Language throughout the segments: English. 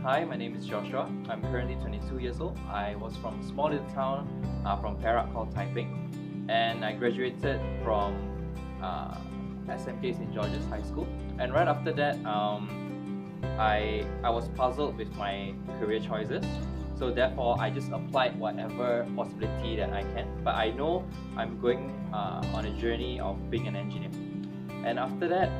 Hi, my name is Joshua. I'm currently 22 years old. I was from a small little town from Perak called Taiping, and I graduated from SMK St. George's High School. And right after that, I was puzzled with my career choices. So therefore, I just applied whatever possibility that I can. But I know I'm going on a journey of being an engineer. And after that,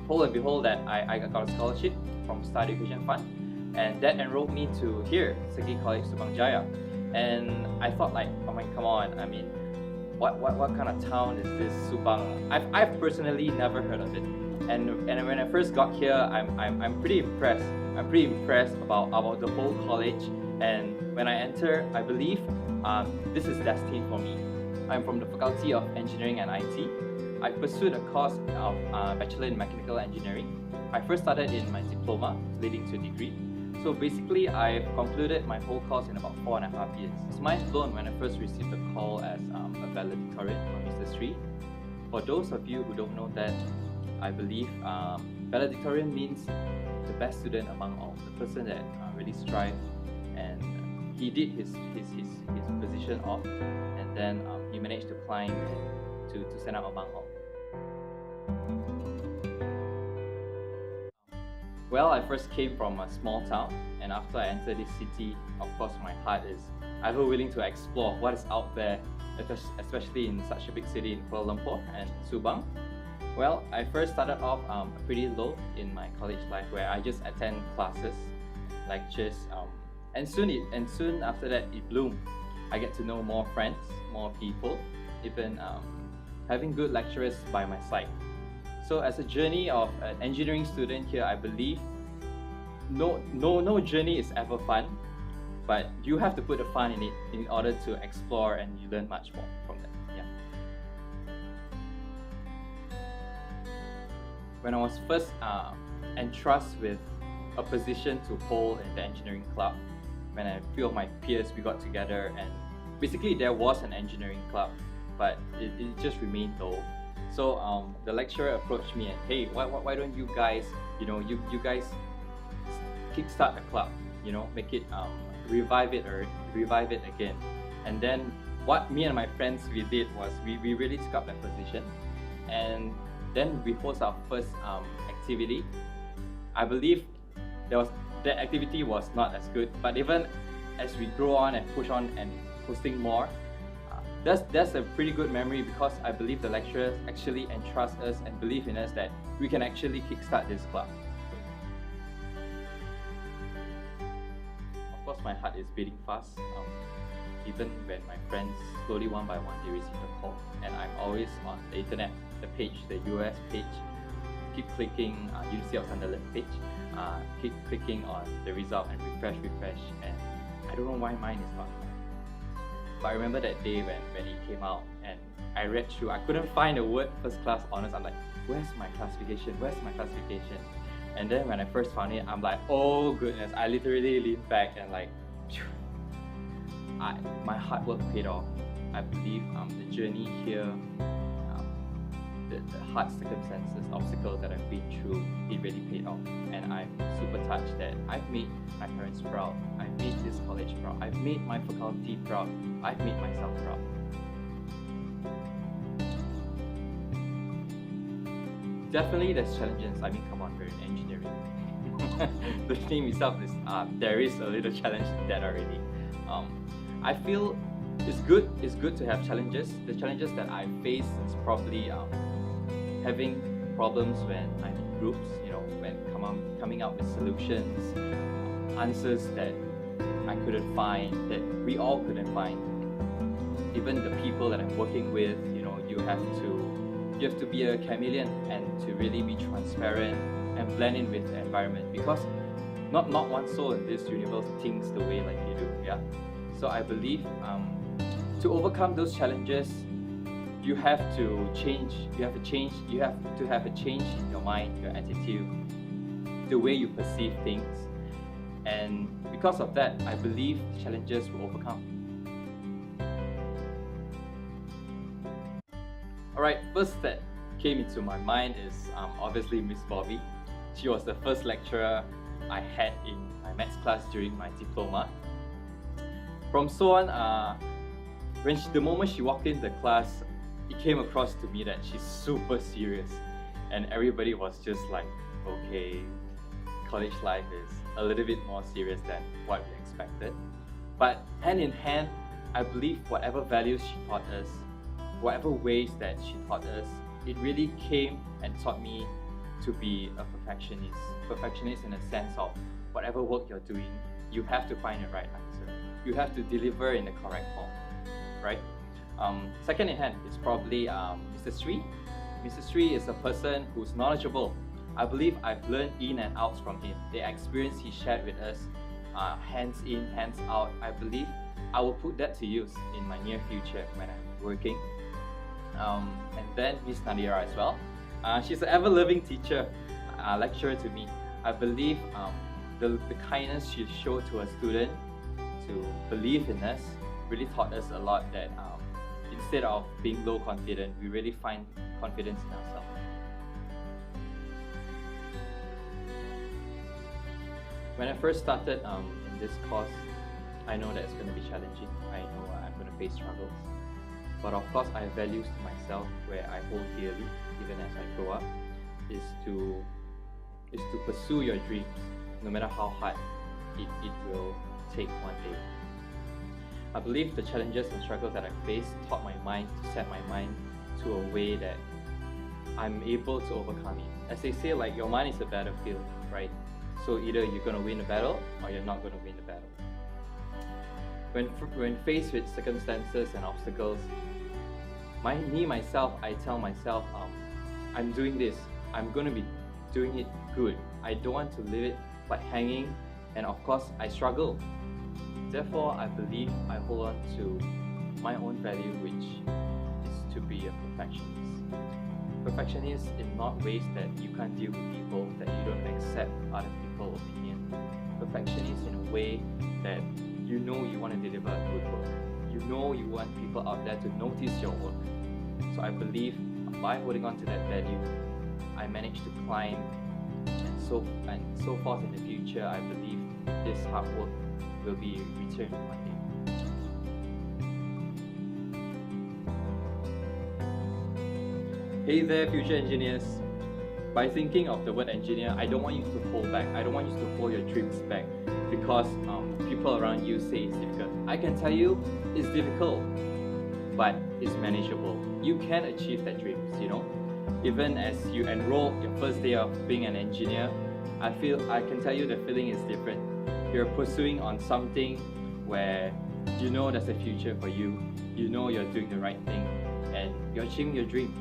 lo and behold, that I got a scholarship from Study Education Fund, and that enrolled me to here, SEGi College Subang Jaya. And I thought like, oh my, come on, I mean, what kind of town is this Subang? I've personally never heard of it. And when I first got here, I'm pretty impressed. I'm pretty impressed about the whole college. And when I enter, I believe this is destined for me. I'm from the Faculty of Engineering and IT. I pursued a course of Bachelor in Mechanical Engineering. I first started in my diploma, leading to a degree. So basically, I've concluded my whole course in about 4.5 years. I was mind blown when I first received a call as a valedictorian from Mr. Sri. For those of you who don't know that, I believe valedictorian means the best student among all, the person that really strived, and he did his position off, and then he managed to climb and to stand out among all. Well, I first came from a small town, and after I entered this city, of course my heart is ever willing to explore what is out there, especially in such a big city in Kuala Lumpur and Subang. Well, I first started off pretty low in my college life, where I just attend classes, lectures, and soon after that it bloomed. I get to know more friends, more people, even having good lecturers by my side. So as a journey of an engineering student here, I believe no journey is ever fun, but you have to put the fun in it in order to explore, and you learn much more from that. Yeah. When I was first entrusted with a position to hold in the engineering club, when a few of my peers, we got together, and basically there was an engineering club, but it just remained low. So the lecturer approached me and, hey, why don't you guys, you guys kickstart the club, make it, revive it again. And then what me and my friends we did was we really took up that position, and then we host our first activity. I believe that activity was not as good, but even as we grow on and push on and hosting more, that's a pretty good memory, because I believe the lecturers actually entrust us and believe in us that we can actually kickstart this club. Of course, my heart is beating fast. Even when my friends slowly one by one they receive a call, and I'm always on the internet, the page, the US page, keep clicking University of Sunderland page, keep clicking on the result and refresh, and I don't know why mine is not. But I remember that day when it came out, and I read through, I couldn't find the word first class honors. I'm like, where's my classification? And then when I first found it, I'm like, oh goodness, I literally leaned back and like, phew, my hard work paid off. I believe the journey here, the hard circumstances, obstacles that I've been through, it really paid off. And I'm super touched that I've made my parents proud, I've made this college proud, I've made my faculty proud, I've made myself proud. Definitely there's challenges. I mean, come on, we're in engineering. The name itself is, there is a little challenge in that already. I feel it's good to have challenges. The challenges that I face is probably having problems when I'm in groups, when coming up with solutions, answers that I couldn't find, that we all couldn't find. Even the people that I'm working with, you have to be a chameleon and to really be transparent and blend in with the environment, because not one soul in this universe thinks the way like you do. Yeah. So I believe to overcome those challenges, you have to have a change in your mind, your attitude, the way you perceive things. And because of that, I believe challenges will overcome. Alright, first that came into my mind is obviously Miss Bobby. She was the first lecturer I had in my maths class during my diploma. From so on, the moment she walked in the class, it came across to me that she's super serious, and everybody was just like, okay, college life is a little bit more serious than what we expected. But hand in hand, I believe whatever values she taught us, whatever ways that she taught us, it really came and taught me to be a perfectionist. Perfectionist in a sense of whatever work you're doing, you have to find the right answer. You have to deliver in the correct form, right? Second in hand is probably Mr. Sri. Mr. Sri is a person who's knowledgeable. I believe I've learned in and outs from him. The experience he shared with us, hands in, hands out, I believe I will put that to use in my near future when I'm working. And then Miss Nadira as well. She's an ever-loving teacher, lecturer to me. I believe the kindness she showed to a student to believe in us really taught us a lot, that instead of being low confident, we really find confidence in ourselves. When I first started in this course, I know that it's going to be challenging. I know I'm going to face struggles. But of course, I have values to myself where I hold dearly, even as I grow up, is to pursue your dreams, no matter how hard it will take one day. I believe the challenges and struggles that I faced taught my mind to set my mind to a way that I'm able to overcome it. As they say, like, your mind is a battlefield, right? So either you're going to win the battle or you're not going to win the battle. When faced with circumstances and obstacles, myself, I tell myself, I'm doing this. I'm going to be doing it good. I don't want to leave it like hanging, and of course, I struggle. Therefore, I believe I hold on to my own value, which is to be a perfectionist. Perfectionist in not ways that you can't deal with people, that you don't accept other people's opinion. Perfectionist in a way that you know you want to deliver a good work. You know you want people out there to notice your work. So I believe by holding on to that value, I managed to climb, and so forth in the future. I believe this hard work will be returned one day. Hey there, future engineers. By thinking of the word engineer, I don't want you to hold back. I don't want you to hold your dreams back because people around you say it's difficult. I can tell you it's difficult, but it's manageable. You can achieve that dreams, you know. Even as you enroll your first day of being an engineer, I can tell you the feeling is different. You're pursuing on something where you know there's a future for you. You know you're doing the right thing and you're achieving your dreams.